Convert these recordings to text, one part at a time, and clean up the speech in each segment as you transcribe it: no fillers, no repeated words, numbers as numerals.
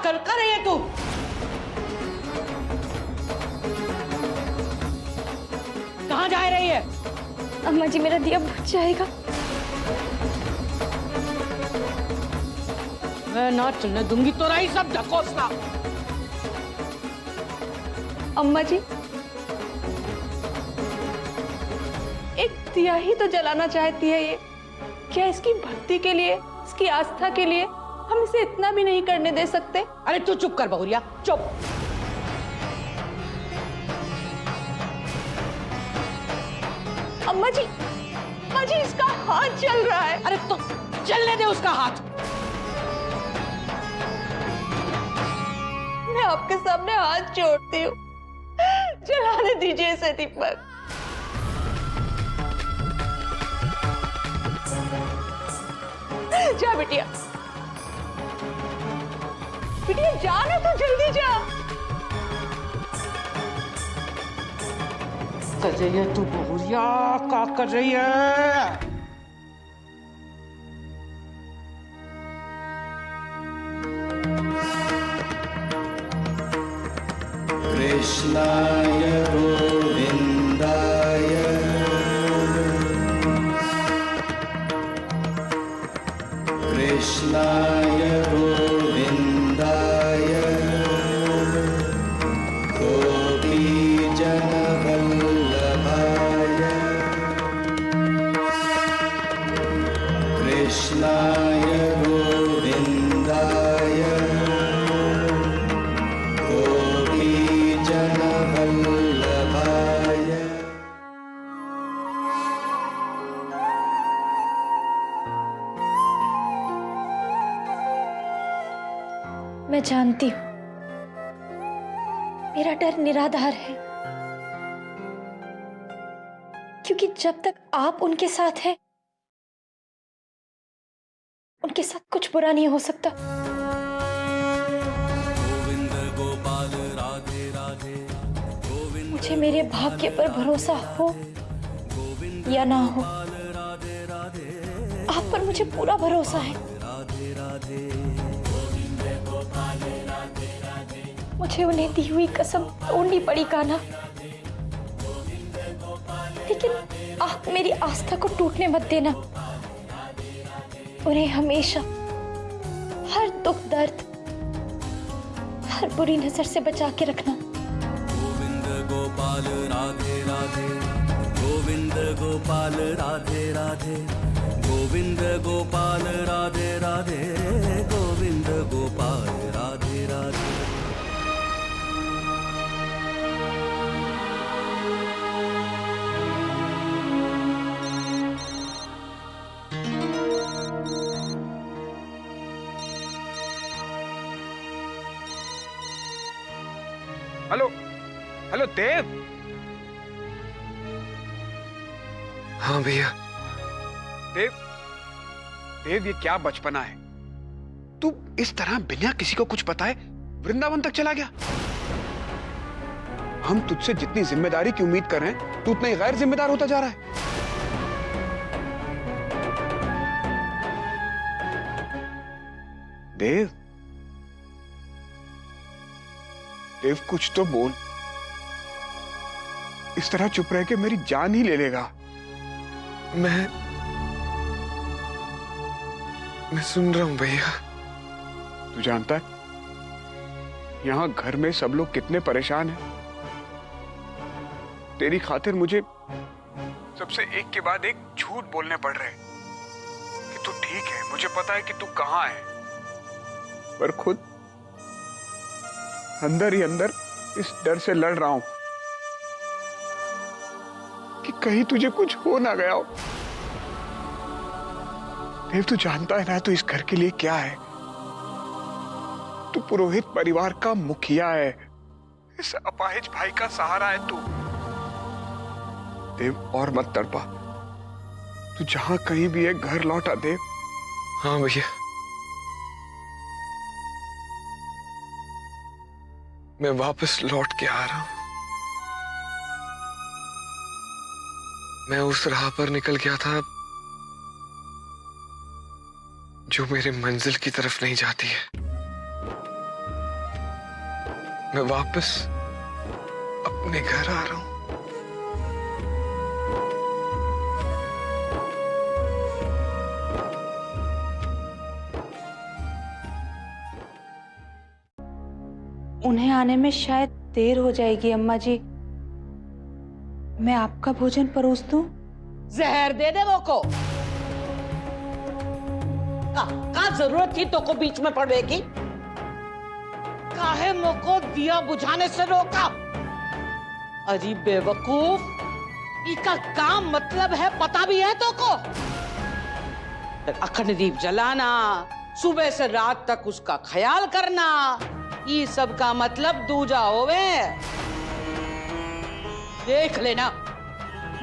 कर रही है तू? कहाँ जा रही है? अम्मा जी मेरा दिया बुझ जाएगा। मैं ना चलने दूंगी तो रही सब ढकोसला। अम्मा जी एक दिया ही तो जलाना चाहती है ये। क्या इसकी भक्ति के लिए, इसकी आस्था के लिए हम इसे इतना भी नहीं करने दे सकते? अरे तू चुप कर बहुरिया, चुप। अम्मा जी इसका हाथ जल रहा है। अरे तो चलने दे उसका हाथ। मैं आपके सामने हाथ जोड़ती हूँ, जलाने दीजिए इसे दीपक। जा बिटिया, बिटिया जा ना, तो जल्दी जा। कर रही है तू बहुरिया, क्या कर रही है? कृष्णाय गोविन्दाय कृष्णाय गोविन्दाय गोपीजनवल्लभाय कृष्णाय गोविन्दाय गोपीजनवल्लभाय। मैं जानती हूं मेरा डर निराधार है, क्योंकि जब तक आप उनके साथ हैं, उनके साथ कुछ बुरा नहीं हो सकता। मुझे मेरे भाग्य पर भरोसा हो या ना हो, आप पर मुझे पूरा भरोसा है। मुझे उन्हें दी हुई कसम तोड़नी पड़ी कान्हा, लेकिन आप मेरी आस्था को टूटने मत देना। उन्हें हमेशा हर दुख दर्द, हर बुरी नजर से बचा के रखना। गोविंद गोपाल राधे राधे, गोविंद गोपाल राधे राधे, गोविंद गोपाल राधे राधे, गोविंद गोपाल राधे राधे। हेलो हेलो देव। हाँ भैया। देव देव, ये क्या बचपना है? तू इस तरह बिना किसी को कुछ बताए वृंदावन तक चला गया। हम तुझसे जितनी जिम्मेदारी की उम्मीद कर रहे हैं, तू उतना ही गैर जिम्मेदार होता जा रहा है। देव देव, कुछ तो बोल। इस तरह चुप रह के मेरी जान ही ले लेगा। मैं सुन रहा हूं भैया। तू जानता है यहां घर में सब लोग कितने परेशान हैं। तेरी खातिर मुझे सबसे एक के बाद एक झूठ बोलने पड़ रहे हैं कि तू ठीक है, मुझे पता है कि तू कहां है, पर खुद अंदर ही अंदर इस डर से लड़ रहा हूं कि कहीं तुझे कुछ हो ना गया हो। देव, तू जानता है ना तो इस घर के लिए क्या है। तू पुरोहित परिवार का मुखिया है, इस अपाहिज भाई का सहारा है तू। देव, और मत तड़पा। तू जहां कहीं भी है घर लौटा देव। हाँ भैया, मैं वापस लौट के आ रहा हूं। मैं उस राह पर निकल गया था जो मेरे मंजिल की तरफ नहीं जाती है। मैं वापस अपने घर आ रहा हूं। उन्हें आने में शायद देर हो जाएगी अम्मा जी। मैं आपका भोजन परोस दूं? जहर दे दे वो को। का जरूरत थी तो को बीच में पड़ने की? काहे मोको दिया बुझाने से रोका? अजी बेवकूफ, इसका काम मतलब है पता भी है तो को? अखंड दीप जलाना, सुबह से रात तक उसका ख्याल करना, ये सब का मतलब दूजा होवे। देख लेना,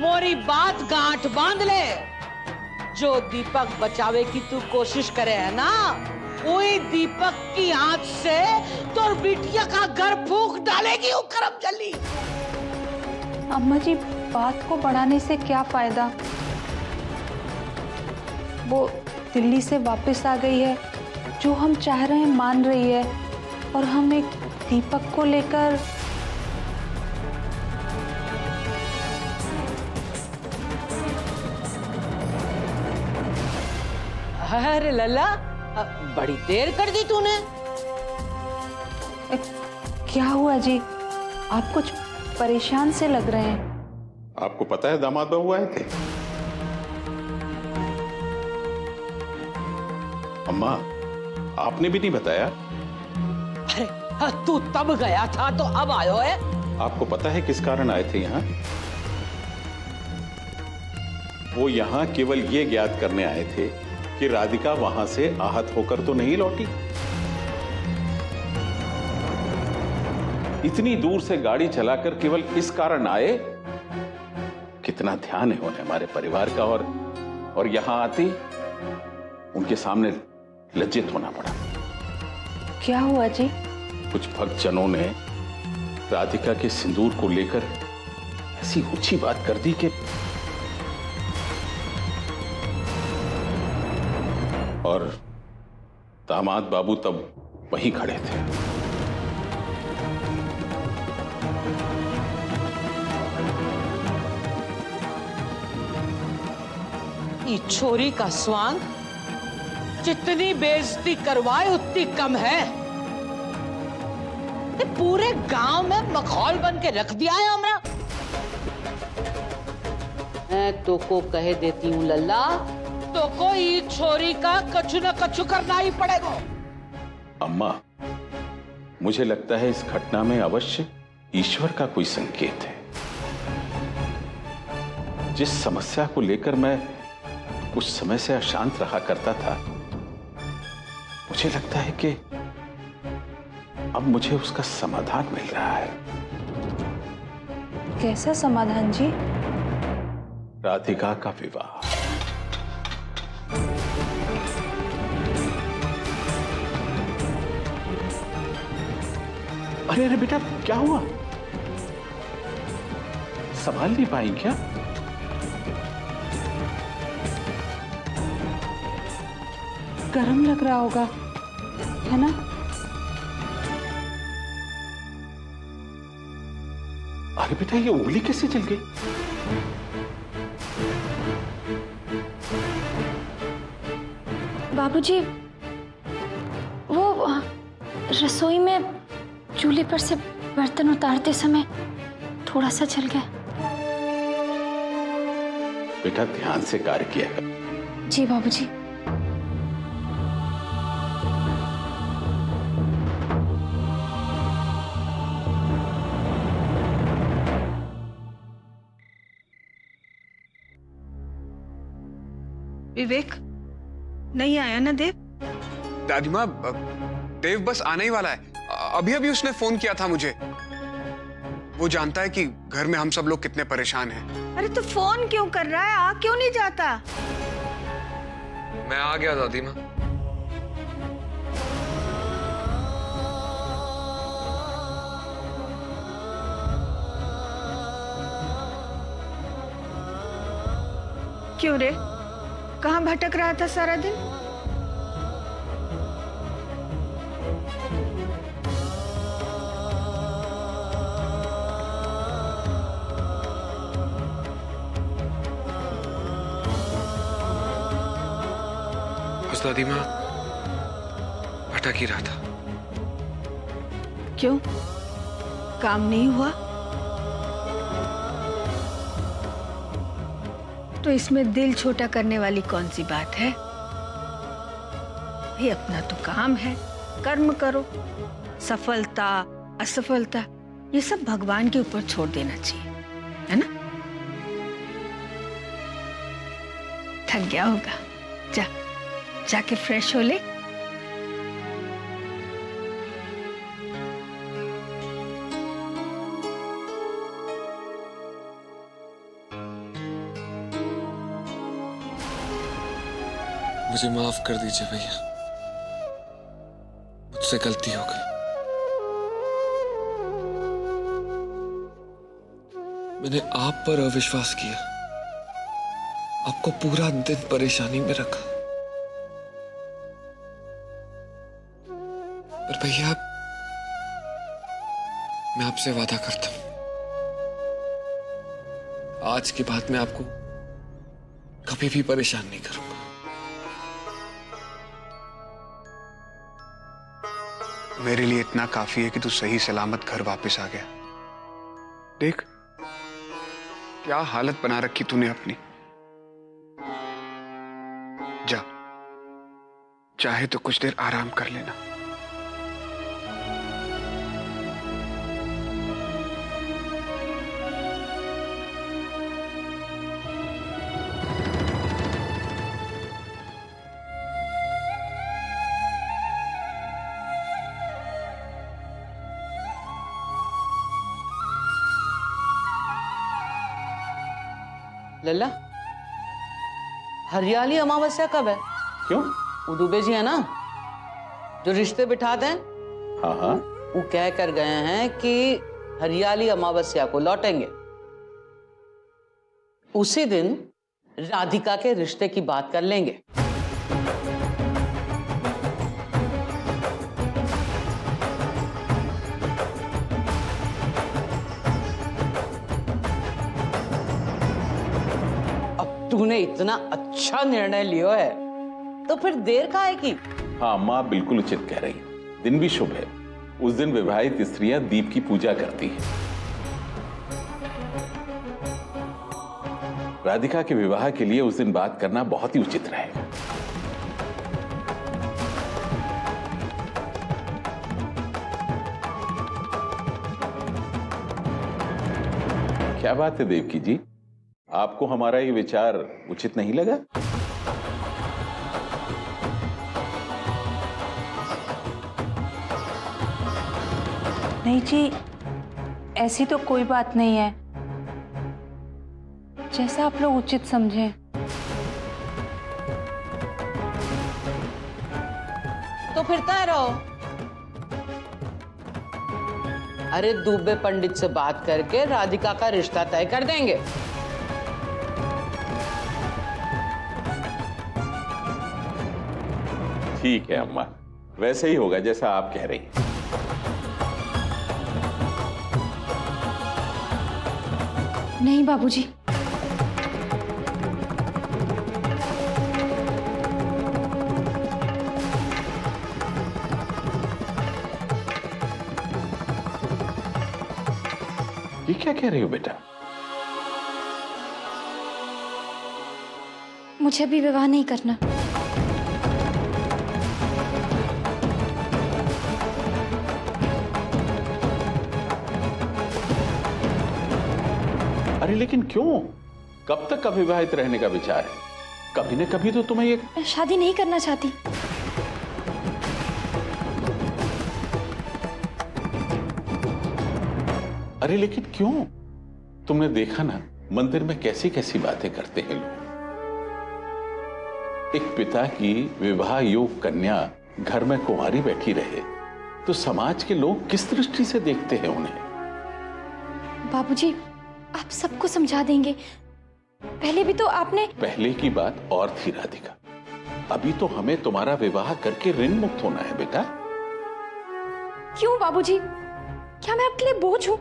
मोरी बात गांठ बांध ले। जो दीपक बचावे की तू कोशिश करे है ना, वही दीपक की आंच से तो बिटिया का घर फूंक डालेगी वो करम जल्दी। अम्मा जी, बात को बढ़ाने से क्या फायदा? वो दिल्ली से वापस आ गई है, जो हम चाह रहे हैं मान रही है, और हम एक दीपक को लेकर। अरे लल्ला, बड़ी देर कर दी तूने। क्या हुआ जी? आप कुछ परेशान से लग रहे हैं। आपको पता है दामाद बाबू आए थे? अम्मा, आपने भी नहीं बताया? अरे तू तब गया था तो अब आयो है? आपको पता है किस कारण आए थे यहाँ? वो यहाँ केवल ये ज्ञात करने आए थे कि राधिका वहां से आहत होकर तो नहीं लौटी। इतनी दूर से गाड़ी चलाकर केवल इस कारण आए। कितना ध्यान है उन्हें हमारे परिवार का, और यहां आते उनके सामने लज्जित होना पड़ा। क्या हुआ जी? कुछ भक्तजनों ने राधिका के सिंदूर को लेकर ऐसी ऊंची बात कर दी कि, और दामाद बाबू तब वहीं खड़े थे। ये छोरी का स्वांग जितनी बेइज्जती करवाए उतनी कम है। ये पूरे गांव में मखौल बन के रख दिया है हमरा। मैं तो को कह देती हूँ लल्ला, तो कोई छोरी का कछु न कछु करना ही पड़ेगा। अम्मा, मुझे लगता है इस घटना में अवश्य ईश्वर का कोई संकेत है। जिस समस्या को लेकर मैं कुछ समय से अशांत रहा करता था, मुझे लगता है कि अब मुझे उसका समाधान मिल रहा है। कैसा समाधान जी? राधिका का विवाह। अरे अरे बेटा, क्या हुआ? संभाल नहीं पाई क्या? गरम लग रहा होगा, है ना? अरे बेटा, ये उंगली कैसे जल गई? बाबूजी, वो रसोई में चूल्हे पर से बर्तन उतारते समय थोड़ा सा जल गया। बेटा, ध्यान से कार्य किया कर। जी बाबूजी। विवेक नहीं आया ना देव? दादी माँ, देव बस आने ही वाला है। अभी अभी उसने फोन किया था मुझे। वो जानता है कि घर में हम सब लोग कितने परेशान हैं। अरे तो फोन क्यों कर रहा है? आ क्यों नहीं जाता? मैं आ गया दादी माँ। क्यों रे, कहाँ भटक रहा था सारा दिन? बस दादी माँ भटक ही रहा था। क्यों? काम नहीं हुआ? तो इसमें दिल छोटा करने वाली कौन सी बात है? ये अपना तो काम है, कर्म करो। सफलता असफलता ये सब भगवान के ऊपर छोड़ देना चाहिए, है ना? थक गया होगा, जाके फ्रेश हो ले। मुझे माफ कर दीजिए भैया, मुझसे गलती हो गई। मैंने आप पर अविश्वास किया, आपको पूरा दिन परेशानी में रखा। पर भैया मैं आपसे वादा करता हूं, आज के बाद मैं आपको कभी भी परेशान नहीं करूंगा। मेरे लिए इतना काफी है कि तू सही सलामत घर वापस आ गया। देख क्या हालत बना रखी तूने अपनी। जा, चाहे तो कुछ देर आराम कर लेना। लल्ला, हरियाली अमावस्या कब है? क्यों? वो दुबे जी है ना जो रिश्ते बिठाते हैं, हाँ हाँ, वो कह कर गए हैं कि हरियाली अमावस्या को लौटेंगे। उसी दिन राधिका के रिश्ते की बात कर लेंगे। तूने इतना अच्छा निर्णय लिया है तो फिर देर काहे की? हाँ माँ बिल्कुल उचित कह रही है। दिन भी शुभ है। उस दिन विवाहित स्त्रियां दीप की पूजा करती हैं। राधिका के विवाह के लिए उस दिन बात करना बहुत ही उचित रहेगा। क्या बात है देवकी जी, आपको हमारा ये विचार उचित नहीं लगा? नहीं जी, ऐसी तो कोई बात नहीं है, जैसा आप लोग उचित समझें। तो फिर तय रहो। अरे दुबे पंडित से बात करके राधिका का रिश्ता तय कर देंगे। ठीक है अम्मा, वैसे ही होगा जैसा आप कह रही हैं। नहीं बाबूजी, ये क्या कह रही हो बेटा? मुझे अभी विवाह नहीं करना। अरे लेकिन क्यों? कब तक अविवाहित रहने का विचार है? कभी न कभी तो तुम्हें ये... मैं शादी नहीं करना चाहती। अरे लेकिन क्यों? तुमने देखा ना मंदिर में कैसी कैसी बातें करते हैं लोग। एक पिता की विवाह योग्य कन्या घर में कुंवारी बैठी रहे तो समाज के लोग किस दृष्टि से देखते हैं उन्हें? बाबूजी, आप सबको समझा देंगे। पहले भी तो आपने... पहले की बात और थी राधिका, अभी तो हमें तुम्हारा विवाह करके ऋण मुक्त होना है बेटा। क्यों बाबूजी? क्या मैं आपके लिए बोझ हूं?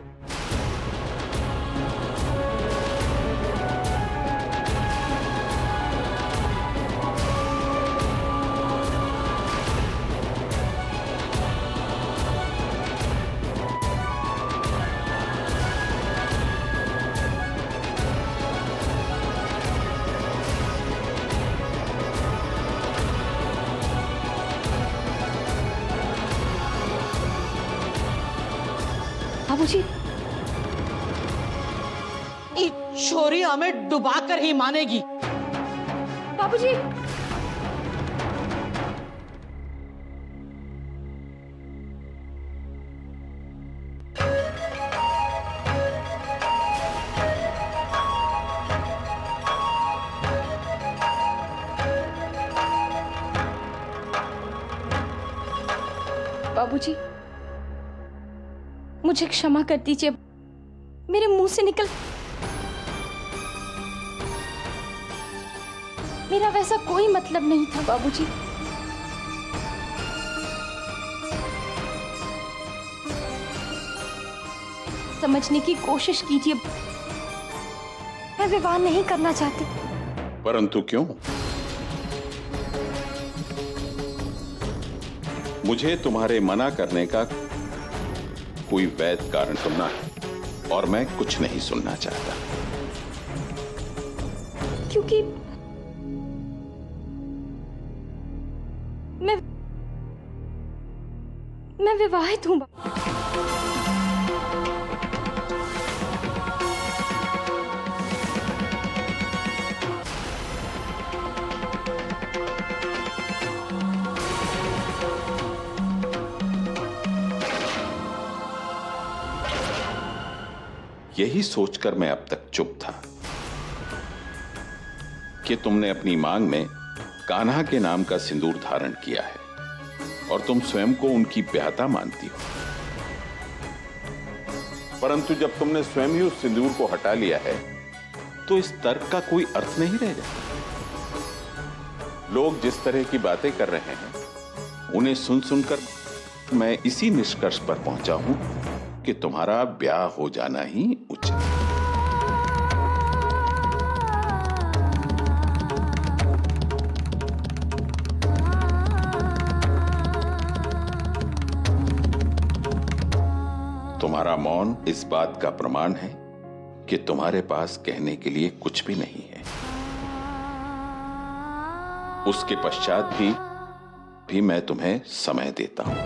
बाबूजी, ये छोरी हमें डुबा कर ही मानेगी। बाबूजी, बाबूजी, मुझे क्षमा कर दीजिए। मेरे मुंह से निकल, मेरा वैसा कोई मतलब नहीं था बाबूजी। समझने की कोशिश कीजिए, मैं विवाह नहीं करना चाहती। परंतु क्यों? मुझे तुम्हारे मना करने का कोई वैध कारण सुनना है और मैं कुछ नहीं सुनना चाहता। क्योंकि मैं विवाहित हूं। यही सोचकर मैं अब तक चुप था कि तुमने अपनी मांग में कान्हा के नाम का सिंदूर धारण किया है और तुम स्वयं को उनकी ब्याहता मानती हो। परंतु जब तुमने स्वयं ही उस सिंदूर को हटा लिया है तो इस तर्क का कोई अर्थ नहीं रह जाता। लोग जिस तरह की बातें कर रहे हैं उन्हें सुन सुनकर मैं इसी निष्कर्ष पर पहुंचा हूं कि तुम्हारा ब्याह हो जाना ही उचित है। तुम्हारा मौन इस बात का प्रमाण है कि तुम्हारे पास कहने के लिए कुछ भी नहीं है। उसके पश्चात भी मैं तुम्हें समय देता हूं।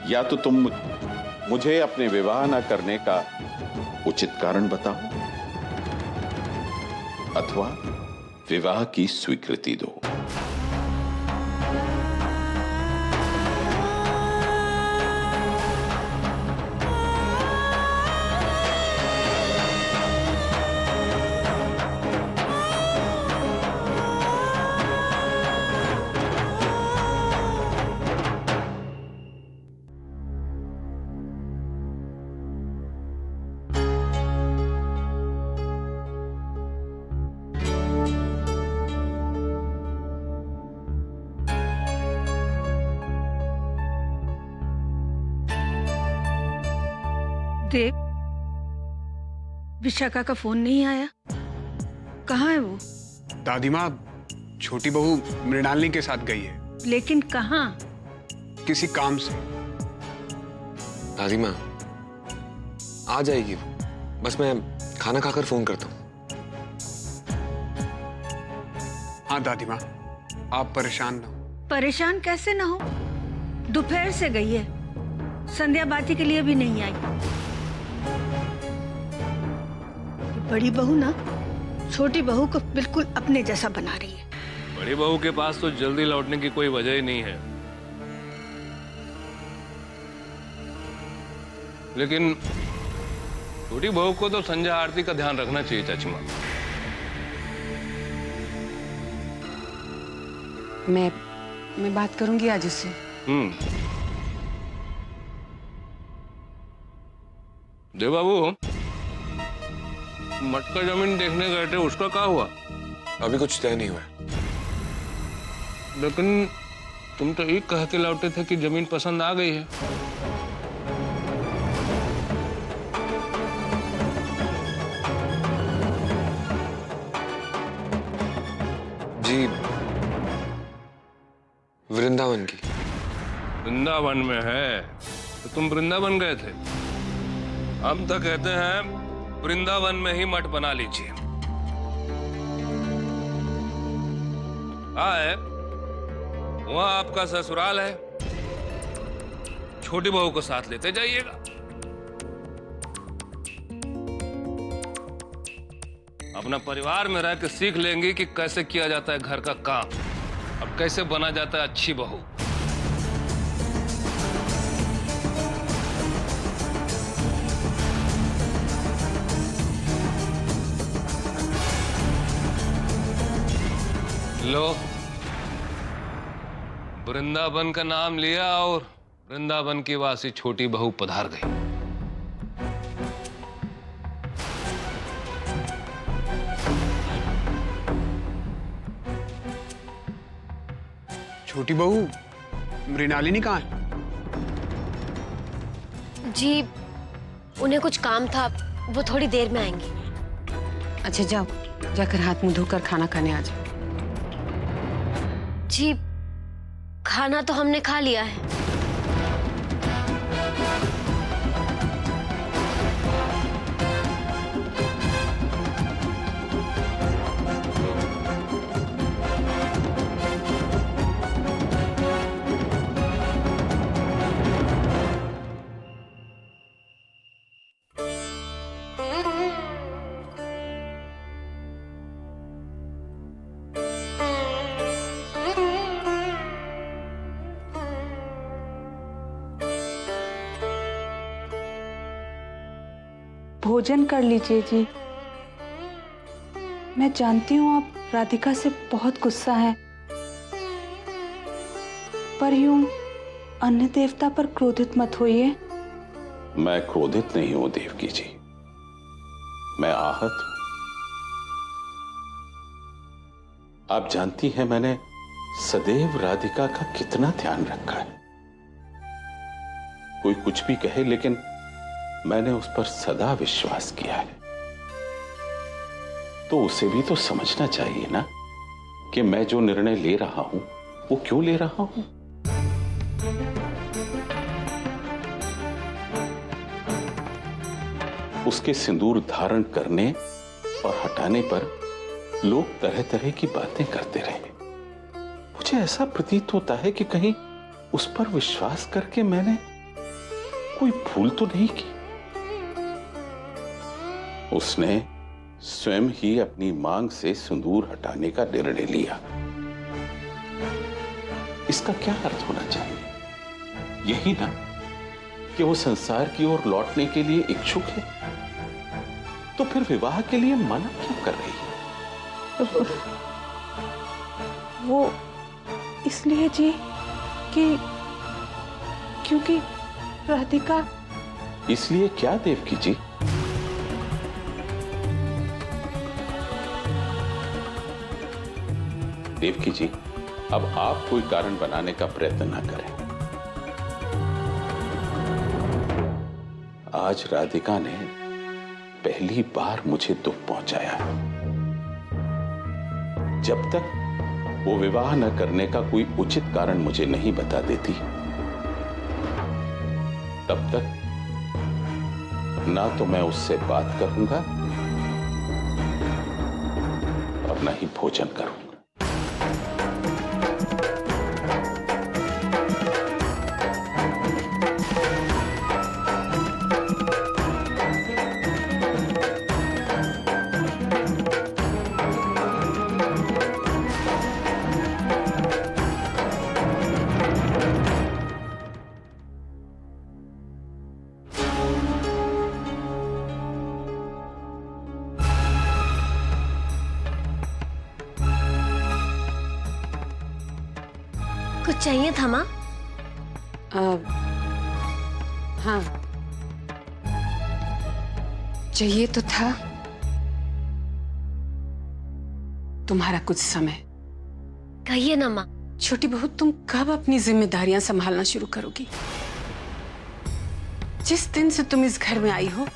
या तो तुम मुझे अपने विवाह न करने का उचित कारण बताओ अथवा विवाह की स्वीकृति दो। देव, विशाखा का फोन नहीं आया। कहाँ है वो? दादी माँ छोटी बहू मृणालिनी के साथ गई है। लेकिन कहाँ? किसी काम से। दादी माँ आ जाएगी वो, बस मैं खाना खाकर फोन करता हूँ। हाँ दादी माँ, आप परेशान ना हो। परेशान कैसे ना हो? दोपहर से गई है, संध्या बाती के लिए भी नहीं आई। बड़ी बहू ना छोटी बहू को बिल्कुल अपने जैसा बना रही है। बड़ी बहू के पास तो जल्दी लौटने की कोई वजह ही नहीं है, लेकिन छोटी बहू को तो संध्या आरती का ध्यान रखना चाहिए चाची माँ। मैं बात करूंगी आज उससे। देव बाबू, मटका जमीन देखने गए थे, उसका क्या हुआ? अभी कुछ तय नहीं हुआ। लेकिन तुम तो एक कह के लौटे थे कि जमीन पसंद आ गई है। जी, वृंदावन की। वृंदावन में है तो तुम वृंदावन गए थे। हम तो कहते हैं वृंदावन में ही मठ बना लीजिए। वहां आपका ससुराल है, छोटी बहू को साथ लेते जाइएगा। अपना परिवार में रह के सीख लेंगी कि कैसे किया जाता है घर का काम और कैसे बना जाता है अच्छी बहू। लो, वृंदावन का नाम लिया और वृंदावन की वासी छोटी बहू पधार गई। छोटी बहू, मृणालिनी कहाँ है? जी, उन्हें कुछ काम था, वो थोड़ी देर में आएंगी। अच्छा जाओ, जाकर हाथ मुंह धोकर खाना खाने आ जाओ। जी, खाना तो हमने खा लिया है। भोजन कर लीजिए जी। मैं जानती हूँ आप राधिका से बहुत गुस्सा है, पर यूं अन्य देवता पर क्रोधित मत होइए। मैं क्रोधित नहीं हूं देवकी जी, मैं आहत हूं। आप जानती हैं मैंने सदैव राधिका का कितना ध्यान रखा है। कोई कुछ भी कहे लेकिन मैंने उस पर सदा विश्वास किया है। तो उसे भी तो समझना चाहिए ना कि मैं जो निर्णय ले रहा हूं वो क्यों ले रहा हूं। उसके सिंदूर धारण करने और हटाने पर लोग तरह तरह की बातें करते रहे। मुझे ऐसा प्रतीत होता है कि कहीं उस पर विश्वास करके मैंने कोई भूल तो नहीं की। उसने स्वयं ही अपनी मांग से सिंदूर हटाने का निर्णय लिया। इसका क्या अर्थ होना चाहिए? यही ना कि वो संसार की ओर लौटने के लिए इच्छुक है। तो फिर विवाह के लिए मना क्यों कर रही है? वो इसलिए जी कि क्योंकि राधिका। इसलिए क्या देवकी जी? देवकी जी, अब आप कोई कारण बनाने का प्रयत्न ना करें। आज राधिका ने पहली बार मुझे दुख पहुंचाया है। जब तक वो विवाह न करने का कोई उचित कारण मुझे नहीं बता देती, तब तक ना तो मैं उससे बात करूंगा और ना ही भोजन करूंगा। कुछ चाहिए था माँ? हाँ, चाहिए तो था तुम्हारा कुछ समय। कहिए ना माँ। छोटी बहू, तुम कब अपनी जिम्मेदारियां संभालना शुरू करोगी? जिस दिन से तुम इस घर में आई हो,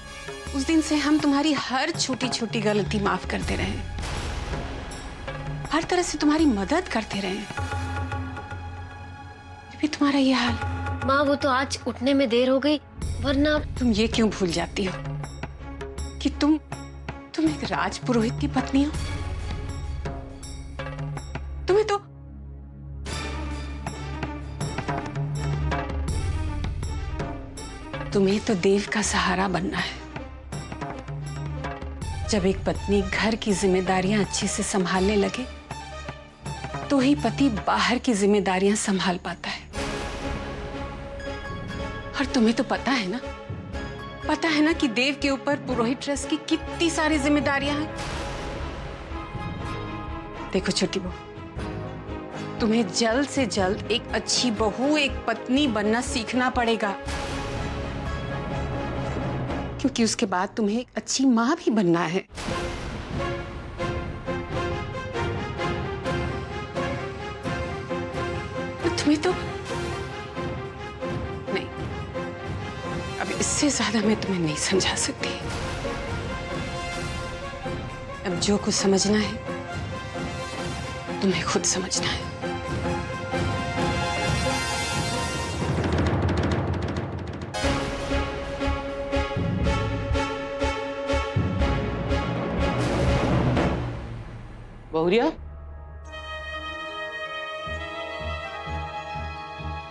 उस दिन से हम तुम्हारी हर छोटी छोटी गलती माफ करते रहे, हर तरह से तुम्हारी मदद करते रहे, भी तुम्हारा ये हाल। माँ, वो तो आज उठने में देर हो गई, वरना। तुम ये क्यों भूल जाती हो कि तुम एक राजपुरोहित की पत्नी हो? तुम्हें तो तुम्हें तो देव का सहारा बनना है। जब एक पत्नी घर की जिम्मेदारियां अच्छे से संभालने लगे तो ही पति बाहर की जिम्मेदारियां संभाल पाता है। और तुम्हें तो पता है ना कि देव के ऊपर पुरोहित ट्रस्ट की कितनी सारी जिम्मेदारियां हैं। देखो छोटी बहू, तुम्हें जल्द से जल्द एक अच्छी बहू, एक पत्नी बनना सीखना पड़ेगा, क्योंकि उसके बाद तुम्हें एक अच्छी मां भी बनना है। तुम्हें तो नहीं, अब इससे ज्यादा मैं तुम्हें नहीं समझा सकती। अब जो कुछ समझना है तुम्हें खुद समझना है। बहुरिया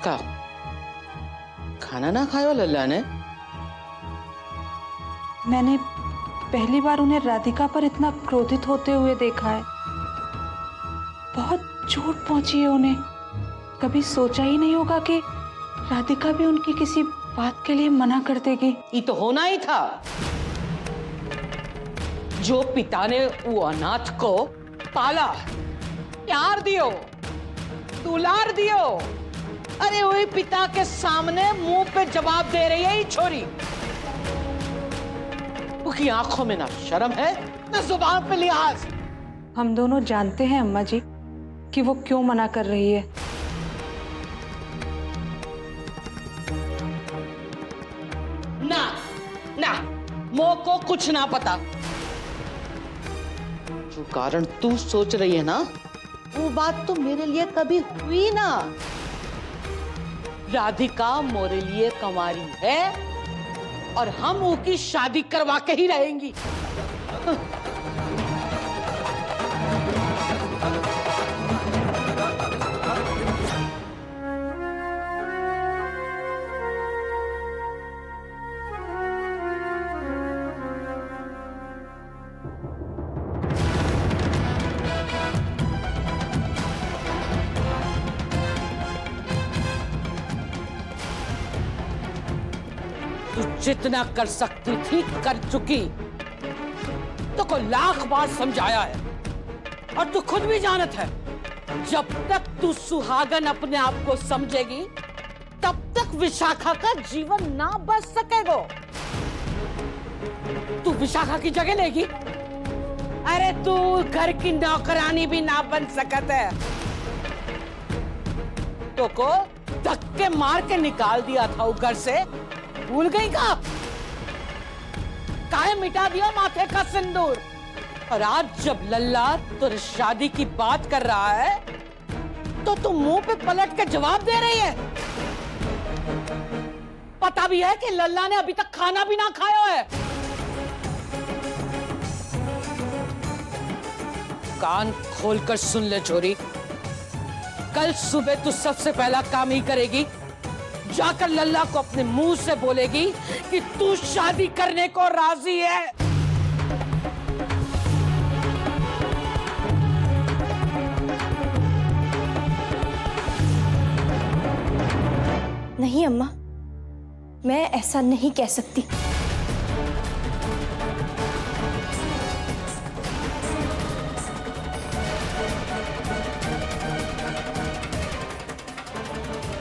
का खाना ना खायो लल्ला ने? मैंने पहली बार उन्हें राधिका पर इतना क्रोधित होते हुए देखा है। बहुत चोट पहुंची है उन्हें। कभी सोचा ही नहीं होगा कि राधिका भी उनकी किसी बात के लिए मना कर देगी। ये तो होना ही था। जो पिता ने वो अनाथ को पाला, प्यार दियो, दुलार दियो, अरे वही पिता के सामने मुंह पे जवाब दे रही है ये छोरी। उसकी आंखों में ना शर्म है ना जुबान पे लिहाज। हम दोनों जानते हैं अम्मा जी कि वो क्यों मना कर रही है। ना ना, मो को कुछ ना पता। जो कारण तू सोच रही है ना, वो बात तो मेरे लिए कभी हुई ना। राधिका मोरे लिए कंवारी है और हम उसकी शादी करवा के ही रहेंगी। तू जितना कर सकती थी कर चुकी। तो को लाख बार समझाया है और तू खुद भी जानत है, जब तक तू सुहागन अपने आप को समझेगी तब तक विशाखा का जीवन ना बच सकेगा। तू विशाखा की जगह लेगी? अरे तू घर की नौकरानी भी ना बन सकत है। तो को धक्के मार के निकाल दिया था वो घर से, भूल गई का? काहे मिटा दिया माथे का सिंदूर? और आज जब लल्ला तुझे शादी की बात कर रहा है तो तू मुंह पे पलट के जवाब दे रही है। पता भी है कि लल्ला ने अभी तक खाना भी ना खाया है। कान खोलकर सुन ले छोरी, कल सुबह तू सबसे पहला काम ही करेगी, जाकर लल्ला को अपने मुंह से बोलेगी कि तू शादी करने को राजी है। नहीं अम्मा, मैं ऐसा नहीं कह सकती।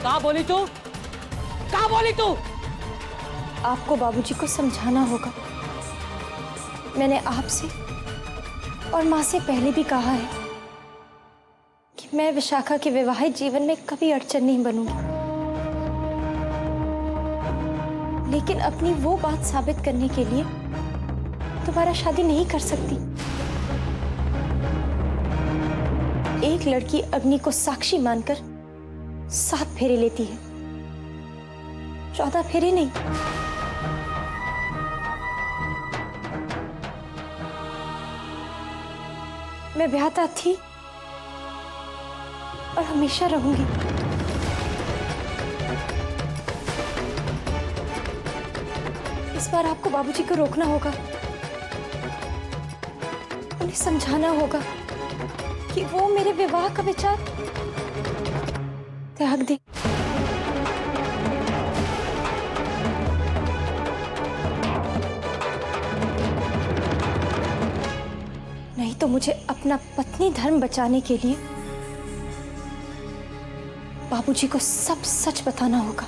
क्या बोली तू? क्या बोली तू? आपको बाबूजी को समझाना होगा। मैंने आपसे और माँ से पहले भी कहा है कि मैं विशाखा के वैवाहिक जीवन में कभी अड़चन नहीं बनूंगी, लेकिन अपनी वो बात साबित करने के लिए दोबारा शादी नहीं कर सकती। एक लड़की अग्नि को साक्षी मानकर 7 फेरे लेती है, 14 फेरे नहीं। मैं ब्याहता थी और हमेशा रहूंगी। इस बार आपको बाबूजी को रोकना होगा, उन्हें समझाना होगा कि वो मेरे विवाह का विचार त्याग दे। नहीं तो मुझे अपना पत्नी धर्म बचाने के लिए बाबूजी को सब सच बताना होगा।